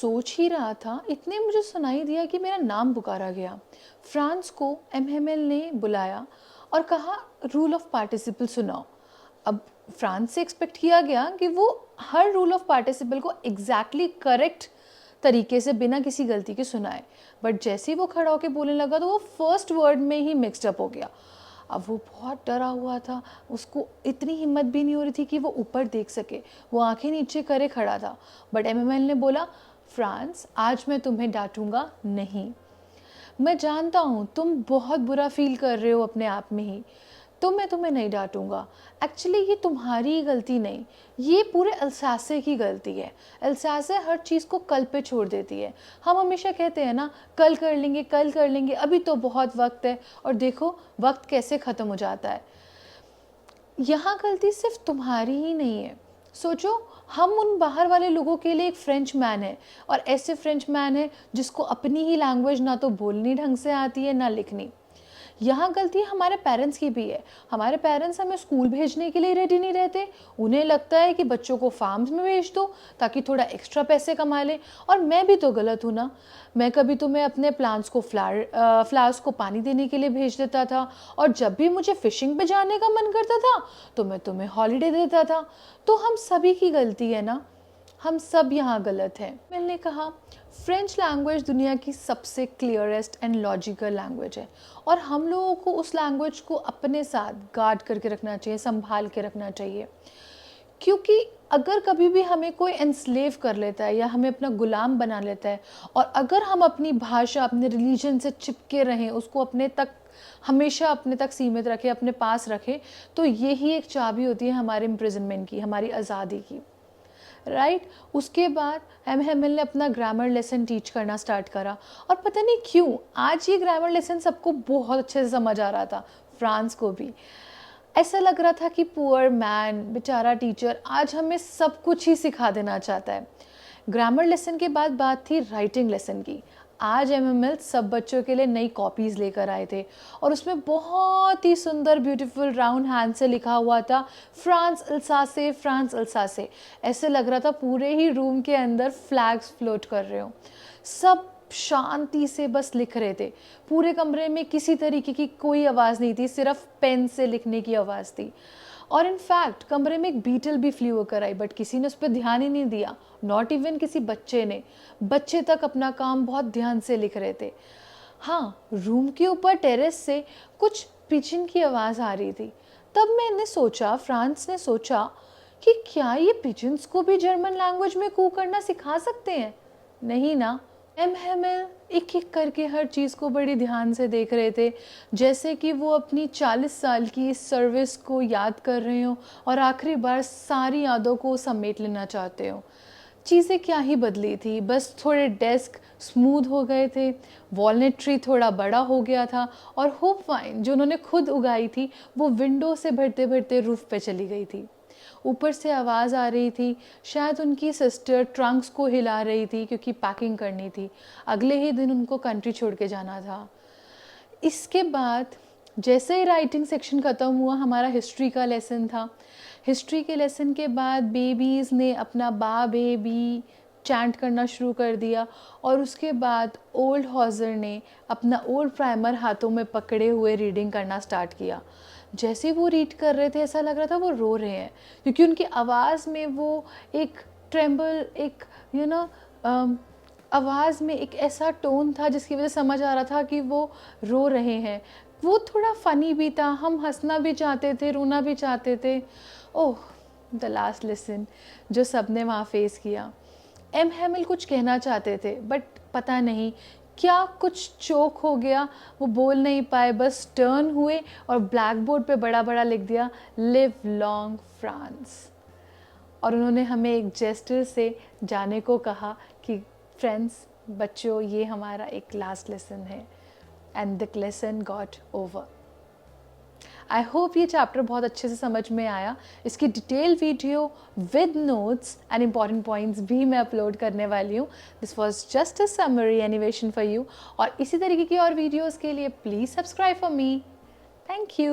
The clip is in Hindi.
सोच ही रहा था, इतने मुझे सुनाई दिया कि मेरा नाम पुकारा गया। फ्रांस को एमएमएल ने बुलाया और कहा रूल ऑफ पार्टिसिपल सुनाओ। अब फ्रांस से एक्सपेक्ट किया गया कि वो हर रूल ऑफ पार्टिसिपल को एग्जैक्टली करेक्ट तरीके से बिना किसी गलती के सुनाए, बट जैसे ही वो खड़ा होकर बोलने लगा तो वो फर्स्ट वर्ड में ही मिक्सड अप हो गया। अब वो बहुत डरा हुआ था, उसको इतनी हिम्मत भी नहीं हो रही थी कि वो ऊपर देख सके, वो आंखें नीचे करे खड़ा था। बट एमएमएल ने बोला, फ्रांस आज मैं तुम्हें डांटूंगा नहीं। मैं जानता हूँ तुम बहुत बुरा फील कर रहे हो अपने आप में ही, तो मैं तुम्हें नहीं डांटूंगा। एक्चुअली ये तुम्हारी ही गलती नहीं, ये पूरे अल्सासे की गलती है। अल्सासे हर चीज़ को कल पे छोड़ देती है। हम हमेशा कहते हैं ना, कल कर लेंगे कल कर लेंगे, अभी तो बहुत वक्त है, और देखो वक्त कैसे ख़त्म हो जाता है। यहाँ गलती सिर्फ तुम्हारी ही नहीं है। सोचो, हम उन बाहर वाले लोगों के लिए एक फ्रेंच मैन है, और ऐसे फ्रेंच मैन है जिसको अपनी ही लैंग्वेज ना तो बोलनी ढंग से आती है ना लिखनी। यहाँ गलती हमारे पेरेंट्स की भी है। हमारे पेरेंट्स हमें स्कूल भेजने के लिए रेडी नहीं रहते। उन्हें लगता है कि बच्चों को फार्म्स में भेज दो ताकि थोड़ा एक्स्ट्रा पैसे कमा लें। और मैं भी तो गलत हूँ ना, मैं कभी तुम्हें अपने प्लांट्स को फ्लावर्स को पानी देने के लिए भेज देता था, और जब भी मुझे फिशिंग पे जाने का मन करता था तो मैं तुम्हें हॉलीडे देता था। तो हम सभी की गलती है ना, हम सब यहाँ गलत हैं। मैंने कहा, फ्रेंच लैंग्वेज दुनिया की सबसे क्लियरेस्ट एंड लॉजिकल लैंग्वेज है, और हम लोगों को उस लैंग्वेज को अपने साथ गार्ड करके रखना चाहिए, संभाल के रखना चाहिए। क्योंकि अगर कभी भी हमें कोई एनस्लेव कर लेता है या हमें अपना गुलाम बना लेता है, और अगर हम अपनी भाषा अपने रिलीजन से चिपके रहें, उसको अपने तक हमेशा अपने तक सीमित रखें, अपने पास रखें, तो यही एक चाबी होती है हमारे इम्प्रिजनमेंट की, हमारी आज़ादी की। राइट उसके बाद एमएमएल ने अपना ग्रामर लेसन टीच करना स्टार्ट करा, और पता नहीं क्यों आज ये ग्रामर लेसन सबको बहुत अच्छे से समझ आ रहा था। फ्रांस को भी ऐसा लग रहा था कि पुअर मैन, बेचारा टीचर आज हमें सब कुछ ही सिखा देना चाहता है। ग्रामर लेसन के बाद बात थी राइटिंग लेसन की। आज एमएमएल सब बच्चों के लिए नई कॉपीज़ लेकर आए थे, और उसमें बहुत ही सुंदर ब्यूटीफुल राउंड हैंड से लिखा हुआ था फ्रांस अल्सासे, फ्रांस अल्सासे। ऐसे लग रहा था पूरे ही रूम के अंदर फ्लैग्स फ्लोट कर रहे हो। सब शांति से बस लिख रहे थे। पूरे कमरे में किसी तरीके की कोई आवाज़ नहीं थी, सिर्फ पेन से लिखने की आवाज़ थी। और इनफैक्ट कमरे में एक बीटल भी फ्ली होकर आई, बट किसी ने उस पर ध्यान ही नहीं दिया, नॉट इवन किसी बच्चे ने। बच्चे तक अपना काम बहुत ध्यान से लिख रहे थे। हाँ, रूम के ऊपर टेरेस से कुछ पिजन की आवाज़ आ रही थी। तब मैंने सोचा, फ्रांस ने सोचा कि क्या ये पिजन्स को भी जर्मन लैंग्वेज में कू करना सिखा सकते हैं? नहीं ना। एमएमएल एक एक करके हर चीज़ को बड़ी ध्यान से देख रहे थे, जैसे कि वो अपनी 40 साल की इस सर्विस को याद कर रहे हो और आखिरी बार सारी यादों को समेट लेना चाहते हो। चीज़ें क्या ही बदली थी, बस थोड़े डेस्क स्मूथ हो गए थे, वॉलनट ट्री थोड़ा बड़ा हो गया था, और होप वाइन जो उन्होंने खुद उगाई थी वो विंडो से भरते भरते रूफ पे चली गई थी। ऊपर से आवाज़ आ रही थी, शायद उनकी सिस्टर ट्रंक्स को हिला रही थी क्योंकि पैकिंग करनी थी, अगले ही दिन उनको कंट्री छोड़ के जाना था। इसके बाद जैसे ही राइटिंग सेक्शन ख़त्म हुआ, हमारा हिस्ट्री का लेसन था। हिस्ट्री के लेसन के बाद बेबीज़ ने अपना बा बेबी चैंट करना शुरू कर दिया, और उसके बाद ओल्ड हॉजर ने अपना ओल्ड प्राइमर हाथों में पकड़े हुए रीडिंग करना स्टार्ट किया। जैसे वो रीड कर रहे थे ऐसा लग रहा था वो रो रहे हैं, क्योंकि उनकी आवाज़ में वो एक ट्रेम्बल, एक यू नो आवाज़ में एक ऐसा टोन था जिसकी वजह से समझ आ रहा था कि वो रो रहे हैं। वो थोड़ा फ़नी भी था, हम हंसना भी चाहते थे, रोना भी चाहते थे। ओह, द लास्ट लेसन जो सब ने वहाँ फेस किया। एमएमएल कुछ कहना चाहते थे, बट पता नहीं क्या कुछ चोक हो गया, वो बोल नहीं पाए, बस टर्न हुए और ब्लैक बोर्ड पे बड़ा बड़ा लिख दिया, लिव लॉन्ग फ्रांस। और उन्होंने हमें एक जेस्टर से जाने को कहा कि फ्रेंड्स, बच्चों, ये हमारा एक लास्ट लेसन है। And the lesson got over. I hope ये चैप्टर बहुत अच्छे से समझ में आया। इसकी detail video with notes and important points भी मैं अपलोड करने वाली हूँ। This was just a summary animation for you, और इसी तरीके की और वीडियोज़ के लिए please subscribe for me. Thank you.